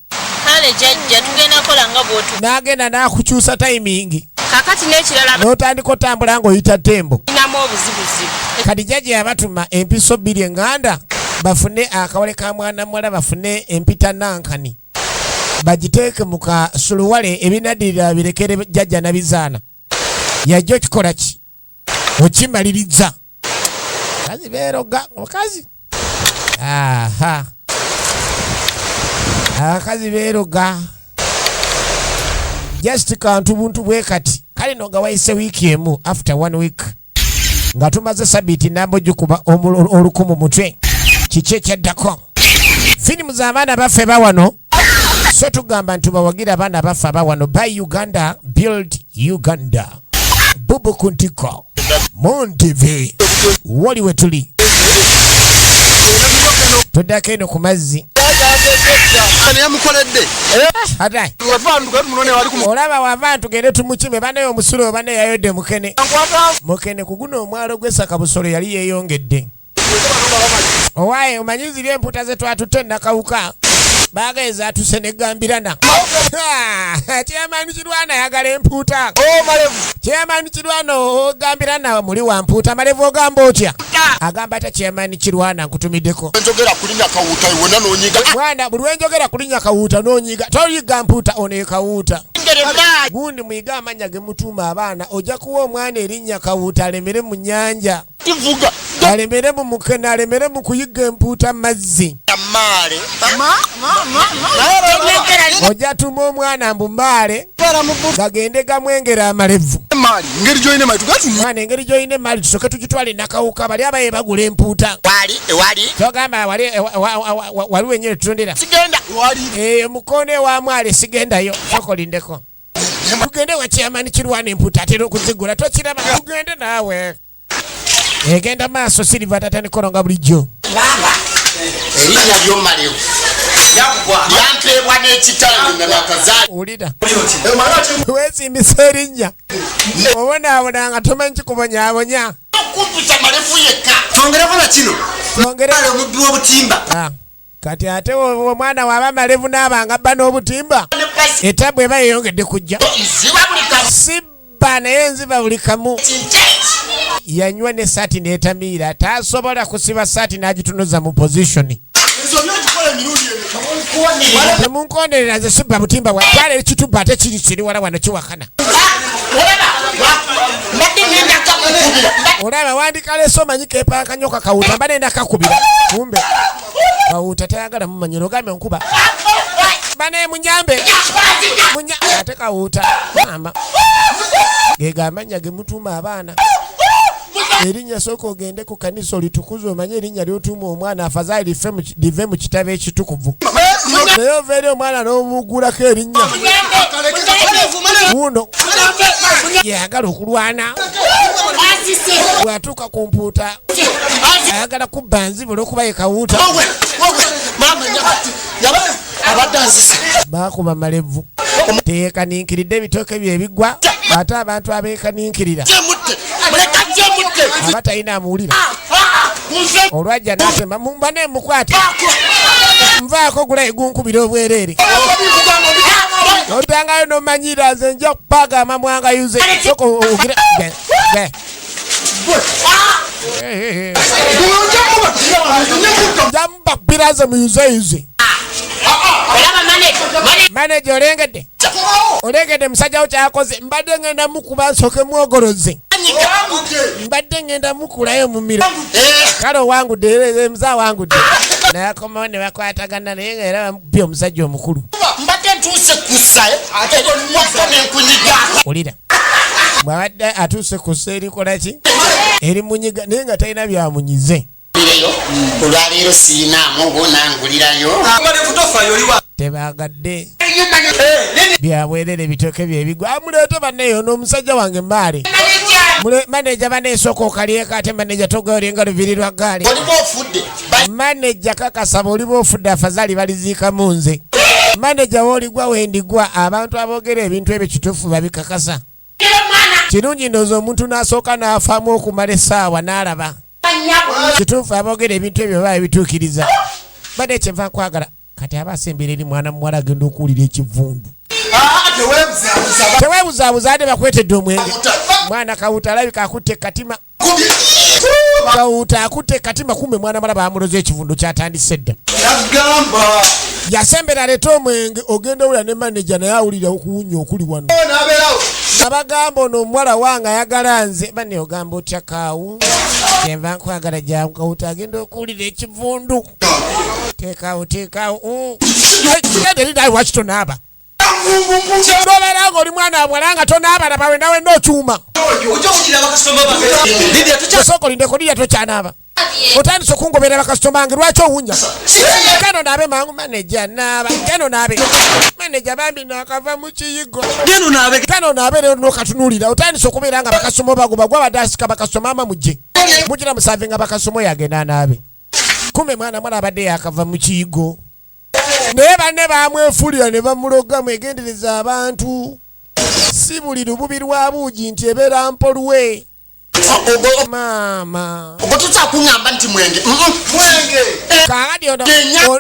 C: Kale jjajja tugenda kola nga bw'otu.
A: N'agenda n'akukyusa tayimingi.
C: Kaakati n'ekirala.
A: N'otandika otambula ng'oyita tembo.
C: Inamu obuzibuzibu.
A: Kati jjajja yabatuma empiso bbiri eŋŋanda bafune akawale ka mwana muwala bafune empita nankani. Bagiteeke mu kasuluwale ebinaddirira birekere jjajja Nabizaana. Yajja okikola ki? Okimaliriza. Kazi beeroga omukazi. Aha. Abakazi beeroga. Just kantu buntu bwe kati. Kale no nga wayise wiiki emu after 1 week. Nga tumaze sabiti nambo jukuba olukumu mutwe. Kiki ekyaddako. Filimu z'abaana baffe bawano. So tugamba nti bawagira abaana baffe abawano. Buy Uganda, build Uganda. Bubu Kuntiko. Montive. Wali we tuli. Tuddako eno ku mazzi. Hatai. Olaba wava tugende tumukime banayo omusulo bane yayodde mukene. Mukene kuguno omwalo gw'Essaka Busolo yali yeeyongedde. Owaye omanyi ziri emputa ze twatutte nakawuka. bageza atuse ne gambirana chairman Kirwana yagala empuuta chairman Kirwana ogambirana muli wa mpuuta Malevu ogamba otya agamba ata chairman Kirwana nkutumiddeko
B: njogera kulinya kawuta wonna n'onyiga
A: mwana buli wenjogera kulinya kawuta n'onyiga toyiga mpuuta ono kawuta gundi muyiga amanya ge mutuma abaana ojja kuwa omwana erinnya kawuta alemere mu nnyanja
B: kivuga
A: alemere mu mukene alemere mu kuyiga empuuta mazzi
B: maale
A: ojja tuma omwana mbu maale gagende gamwengera amalevu
B: maali ngeri joine maali tugatu
A: mwana engeri joine maali tusoke tugitwale nakawuka bali abaye bagula empuuta
B: wali
A: togamba wali wenyere tutondera
B: sigenda wali
A: mukone wa mwale sigendayo sokolindeko tugende wa chairman Kirwana empuuta atera okuzigula tokiraba tugende naawe egenda maaso Silver tatandikoronga bulijjo
B: erinnya ly'omalevu yampebwa n'ekitange nga nakazaali
A: ulira weesimbisa erinnya obonaabona nga tomanyi kikubonyaabonya
B: okumputa malevu yekka
E: twongereko na kino
A: twongereko
E: omubbi w'obutimba
A: kati ate omwana waaba malevu n'abanga abba n'obutimba etabwe eba yeyongedde kujja
B: nziba buli kamu
A: sibba naye nziba buli kamu yanywa ne saati n'etamiira tasobola kusiba saati n'agitunuza mu positioni temunkonderera nze sibba butimba bwa twala ekitubba ate kiri wala wano kiwakana olaba wandika leso omanyi kepankanyoka kawuta mba nenda kakubira kumbe kawuta tayagala mumanyiro ogambe nkuba bane munyambe ate kawuta mama gega amanya ge mutuma abaana erinnya soko ogende ku kanisa olitukuza omanye erinnya ly'otuma omwana afadhali live mu kitabo ekitukuvu naye ovaeri omwana n'omugulako erinnya wuno yagala okulwana bwatuuka ku mpuuta ayagala kubba nzibula okuba ye kawuuta bakuba malevu teyekaniikiridde ebitooke bye ebigwa ate abantu abeekaniikirira aba talina amuwulira olwajja nasema mumba nemukwate nvaako gula egunkubira obwereere otangayo nomanyira nze nja kupaaga amamwanga yuze soko ogira njamubabbira ze muyuzeyuze maneja olengedde musajja wo kyakoze mbadde ngenda mukuba nsoke mwogoloze mbadde ngenda mukulayo mumiro kale owangudde muza wangudde naye akomawo ne bakwatagana naye nga era bamubbi omusajja omukulu
B: mbadde ntuuse kussa ate mwaka nenkunyiga
A: olira bwabadde atuuse kussa erikolaki eri munyiga naye nga talina byamunyize
B: olwaleero siinaamu ngonangulirayo
A: tebagadde byabwerere ebitooke byebigwa amuleete banneyo n'omusajja wange maale maneja baneesooka okalyeko ate maneja togaolinga luvirirwa gaali
B: oliba ofudde
A: maneja kakasaba oliba ofudde afazali baliziikamu nze maneja wooligwa wendigwa abantu aboogera ebintu ebyo kituufu babikakasa kirungi ndowooza omuntu n'asooka n'afaamu okumala essaawa n'alaba kituufu aboogera ebintu ebyo baba bituukiriza badde kyenva nkwagala kati aba asembera eri mwana muwala agenda okuwulira ekivundu tewebuzaabuza ate bakwetedde omwenge mwana kawuta alabika akutte katima kawuta akutte katima kumbe mwana mala bamuloza ekivundu kyatandise dda yasembera aleeta omwenge ogenda owulira ne maneja naye awulira okuwunya okuli wano nabagamba ono omuwala wange ayagala nze bane ogamba otya kaawu kyenva nkwagala jangu kawuta agenda okuwulira ekivundu teekawo genda eri nawe waki tonaaba nobeera nga oli mwana wabwala nga tonaaba laba wenda wenda okyuma osooka olindeko lirya tokyanaaba otandise okungobera bakasitoma bange lwaki owunya geno naabe mangu maneja naaba geno naabe maneja bambi nakava mu kiyigo geno naabe lero nokatunuulira otandise okubeera nga bakasitoma bagoba gwabadde asika bakasitoma ama mujje mugira musanve nga bakasitoma oyo agenda naabe kumbe mwana mwana abadde yakava mu kiyigo naye banne bamwefulira ne bamuloga mwegendereza abantu si buli lububi lwa buugi nti ebeera mpolwe Mama.
B: Ogotuta kungamba nti mwenge.
A: Kaadi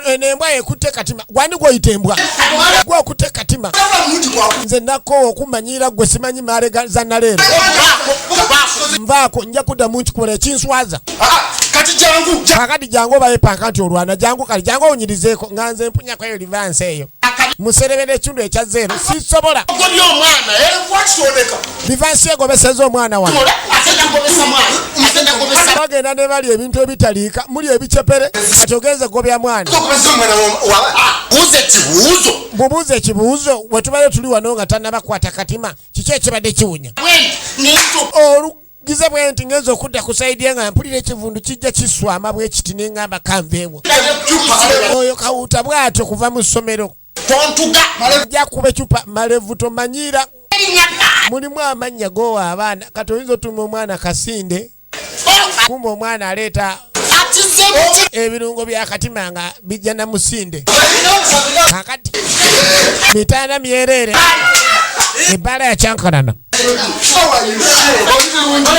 A: enembwa ekutte katima. Gwani gwoyita embwa? Gwe okutte katima. Nze nakoowa okumanyira gwe simanyi maalega za naleero. Nvaako nja kuddamu nkikukola ekinswaza. Kakati jangu obaye panka nti olwana jangu kali jangu onyirizeeko nga nze mpunyako eyo livansi eyo. Muserebera ekitundu ekya zeero sisobola. Livansi egobeseza omwana wange. Bagenda ne bali ebintu ebitaliika muli ebicepere kati ogenze gobya mwana. Bubuuze ekibuuzo bwe tubayo tuli wano nga tannabakwata katima kiki ekibadde kiwunya. Gize bwenti ngenza okudda ku saidi nga mpulira ekivundu kijja kiswama bwe kiti n'engamba kanveewo. Oyo kawuta bw'atyo kuva mu ssomero. Ajja kuba ecupa malevu tomanyira. Mulimu amannya gowa abaana kati oyinza otuma omwana kasinde. Kumba omwana aleeta ebirungo bya katima nga bijja na musinde. Kakati mitaana myerere ebbala ya kyankanana.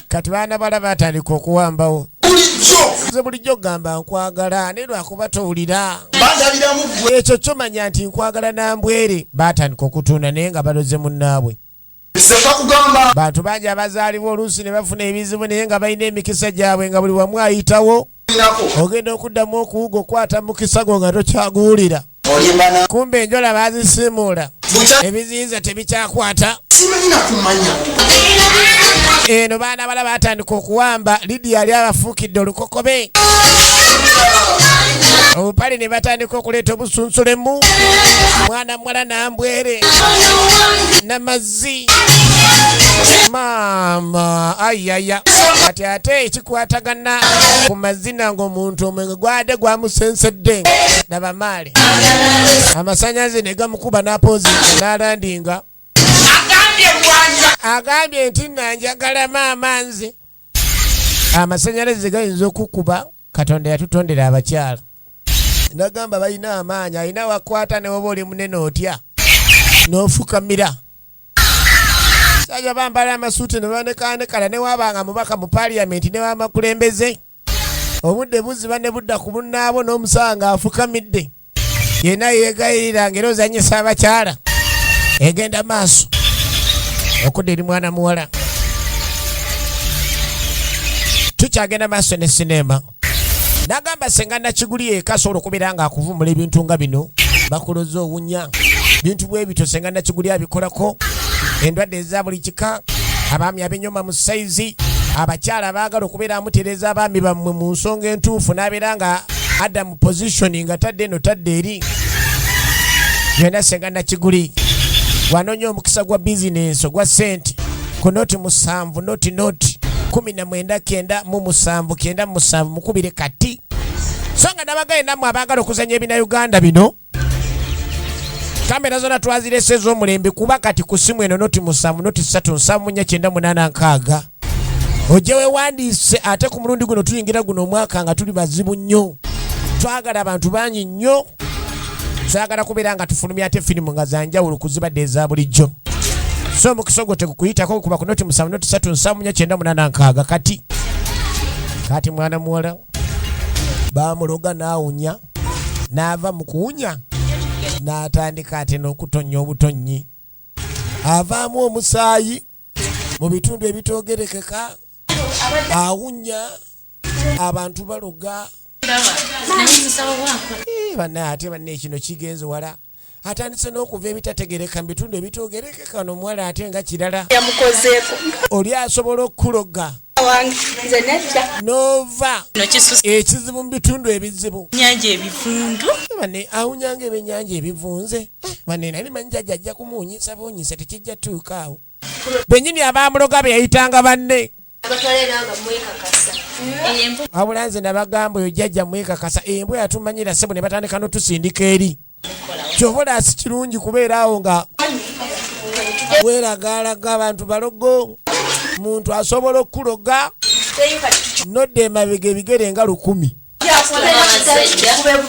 A: Kati baana bala batandika okuwambawo. Nze bulijjo gamba nkwagala ne lwakuba towulira. Ekyo kyomanya nti nkwagala nambwere batandika okutunda naye nga baloze munnaabwe. Bantu bangi abazaalibwa oluusi ne bafuna ebizibu naye nga balina emikisa gyabwe nga buli wamu ayitawo. Ogenda okuddamu okuwuga okwata mukisa gwo nga tokyaguwulira. Kumbe enjola bazisimuula. Ebiziyiza tebikyakwata. Eno baana bala batandika okuwamba. Lidia yali abafuukidde olukokobe. Obupale ne batandika okuleeta obusunsulemu. Mwana muwala nambwere namazzi. Mama ayaya kati ate ekikwatagana ku mazina ng'omuntu omwenge gwadde gwamusensedde daba maale amasanyaze ne gamukuba n'apoozi n'alandinga agambye nti nanjagala maama nze amasanyalaze gayinza okukuba Katonda yatutondera abakyala nagamba balina amaanyi alina wakwata ne woba oli munene otya n'ofukamira Sajja bambala amasuuti ne banekanekala ne wabanga mubaka mu parliament ne bamakulembeze. Obudde buziba ne budda ku bunnaabo n'omusanga afukamidde. Yena yegayirira ngero zanyisa abakyala. Egenda maaso. Okudde eri mwana muwala. Tukyagenda maaso ne sinema. Nagamba senga nakiguli ekasobola okubeera nga akuvumula ebintu nga bino. Bakuloza owunya. Bintu bwe bito senga nakiguli abikolako. Endwadde eza buli kika abaami abenyoma mu saizi abakyala baagala okubeera amutereeza abaami bammwe mu nsonga entuufu n'abeera nga adda mu position nga tadde eno tadde eri byonna senga nakiguli wanoonya omukisa gwa bizinensi ogwa ssente ku noti 7 noti 1997 mukubire kati so nga nabagaye nammwe abaagala okuzanya ebina Uganda bino kamera zona twazirese ez'omulembe kuba kati ku simu eno noti 7 noti 3 oje wewandiise ate ku mulundi guno tuyingira guno omwaka nga tuli bazibu nnyo twagala abantu bangi nnyo twagala kubeera nga tufulumya ate firimu nga zanjawulo kuzibadde eza bulijjo so omukisa ogwo tegukuyitako kuba ku noti 7 noti 3 kati mwana muwala bamuloga n'awunya n'ava mu kuwunya n'atandika ate n'okutonya obutonyi avaamu omusaayi mu bitundu ebitoogerekeka awunya abantu baloga ate banne kino kigenze wala atandise n'okuva ebitategereka mu bitundu ebitoogerekeka n'omuwala ate nga kirala oli asobola okuloga nova ekizibu mu bitundu ebizibu
C: nyanja ebivundu
A: bane awunyanga ebyenyanja ebivunze bane nali manjaja ajja kumuunyisa buunyisa tekijja tuukaawo benyini abaamuloga be yayitanga banne wabula nze nabagamba oyo jjajja mwekakasa embwa yatumanyira ssebo ne batandika n'otusindika eri kyobola si kirungi kubeera awo nga weeragaalaga abantu balogo muntu asobola okuloga nodde emabega ebigere nga 10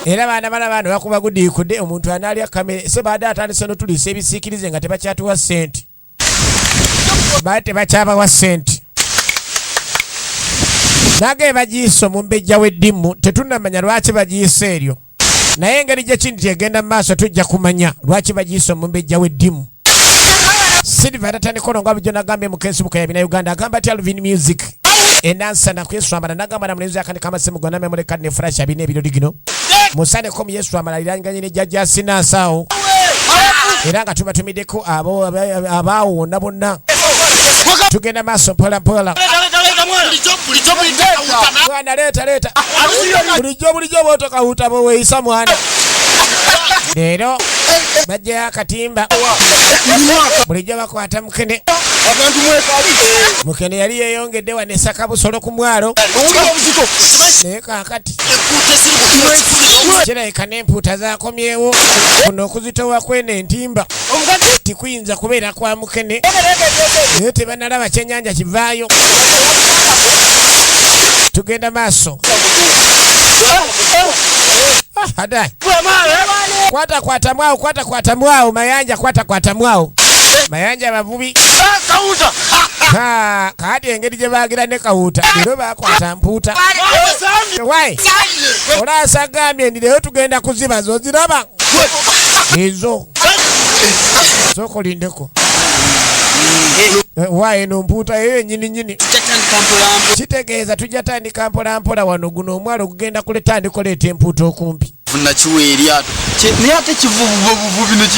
A: era baana bano bakuba gudiikudde omuntu anaalya kamere se baada atandise n'otuliisa ebisiikirize nga tebakyatuwa ssente baali tebakyabawa ssente nage bagiyise omumbejja w'eddimu tetunnamanya lwaki bagiyise eryo naye engeri gye kindi kyegenda mu maaso tujja kumanya lwaki bagiyise omumbejja w'eddimu. Silver Tatanikono nga bujjo nagambye mu Facebook ya bina Uganda agamba ati Alvin Music enansa na kweswamala nagamba na mulenzi akani kama simu gonna memole card ne flash abine ebirodi gino musane komu yeswamala iranganye ne jajja sinasao era nga tubatumideko abaawo bonna tugenda maaso mpola mpola. Mwana leta bulijjo bwotokawuta bweweeyisa mwana leero bajja akatimba bulijjo bakwata mukene yali yeeyongedde wanesaka busolo ku mwalo naye kaakati kirabika n'empuuta zaakomyewo kuno okuzitowa kwene entimba tikuyinza kubeera kwa mukene naye tebanalaba kyennyanja kivaayo. Tugenda maaso hadai kwata mwao mayanja kwata mwao mayanja bavubi kaadi engeri gye baagira ne kawuuta leero bakwata mpuuta wai olaasagambye ndi leero tugenda kuziba zoziraba ezo sokolindeko wai eno mpuuta eyo nyini kitegeeza tujja tandika mpolampola wano guno omwalo gugenda kuletandika oleeta empuuta okumpi
E: nakiwa eryato naye ate kivubuvubu bino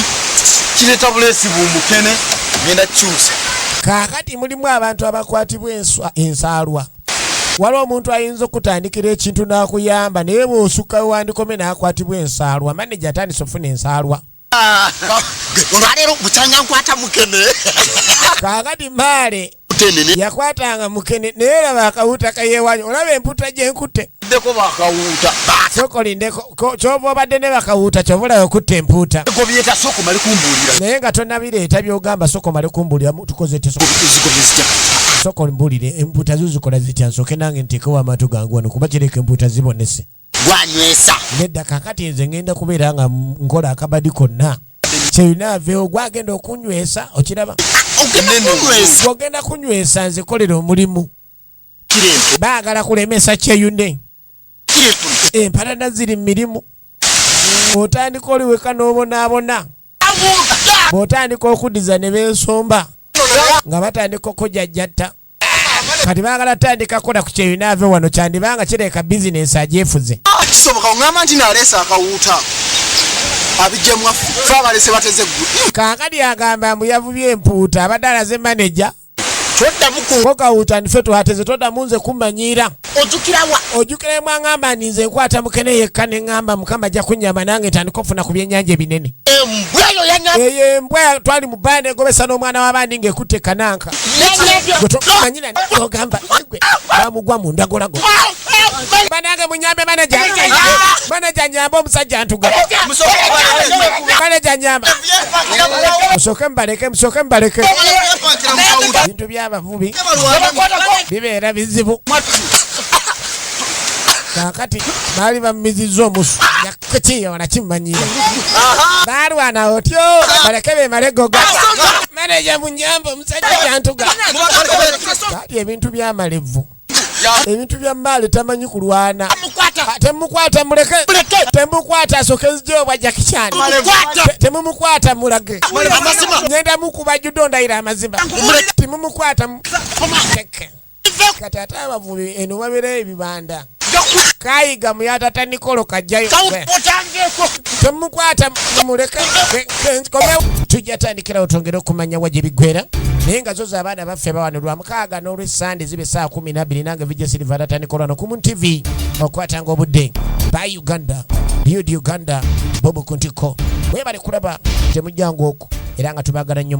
E: kireeta buleesi bumukene genda kyusa
A: kaakati mulimu abantu abakwatibwa ensaalwa waliwo omuntu ayinza okutandikira ekintu n'akuyamba naye bw'osukka wandikome n'akwatibwa ensaalwa maneja atandise ofuna ensaalwa
B: olwaleero bukyanga nkwata mukene
A: kaakati maale yakwatanga mukene naye laba akawuuta kayeewanyo olaba empuuta gyenkutte
E: deko bakawuuta
A: sokolindeko kyova obadde ne bakawuuta kyovulayo okutta empuuta
E: gobyeta soko mali kumbuulira
A: naye nga tonabireeta byogamba soko mali kumbuulira tukoze tesoko mbuulire empuuta zizikola zitya nsooke nange nteekewo amatu gangu wano kuba kireka empuuta zibonese
B: gwanywesa
A: nedda kakati nze ngenda kubeera nga nkola akabadi konna kyeyinaaveewo gwagenda okunywesa okiraba ogenda kunywesa nze kolera omulimu baagala kulemesa kyeyune empalana ziri mu mirimu otandika oliweka n'obonaabona bw'otandika okuddiza ne bensomba nga batandika okujajjatta kati baagala tandika kola ku kyeyunaave wano kyandibanga kireka bizinesi agyefuze
E: kisoboka oŋŋamba nti naleesa akawuuta abijjamu fe abalese bateze ggu
A: kaakati agamba mbu yavubye empuuta abadde alaze maneja ko kawuuta ndife twateze toddamu nze kumanyiira ojjukira mwaŋŋamba ndi nze nkwata mukene yekka ne ŋŋamba mukama ajja kunnyamba nange tandika okufuna ku byennyanja ebinene eyo embwa twali mu bbaa negobesa n'omwana w'abandi ng'ekutte kananka gwetokmanyira ogamba bamugwa mu ndagolago banange munyambe maneja nyamba omusajja ntuga maneja nyamba musooke mubaleke bintu by'abavubi bibeera bizibu kakati baali bamumizizza omusu yakiyola kimanyira baalwana otyo baleke bemalegoga maneja munyamba omusajja gyantuga kati ebintu by'amalevu ebintu bya maale tamanyi kulwana temukwata muleke temukwata asokezi obwajja kikyani temumukwata mulage ngenda mukuba judo ndayira amazima temumukwata kati ate abavubi eno babeerayo ebibanda kayiga muyatata Nikolo kajjayo temukwata muleke tujja tandikirawo twongere okumanya wa gye biggwera naye nga zoza abaana baffe bawanirwa mukaaga n'olwessande zibe saa 12 nange vijja Silver Tatanikola no ku TV okwatanga obudde by Uganda Uganda Bobo Kuntiko webale kulaba temujjangu okwo era nga tubagala nnyo.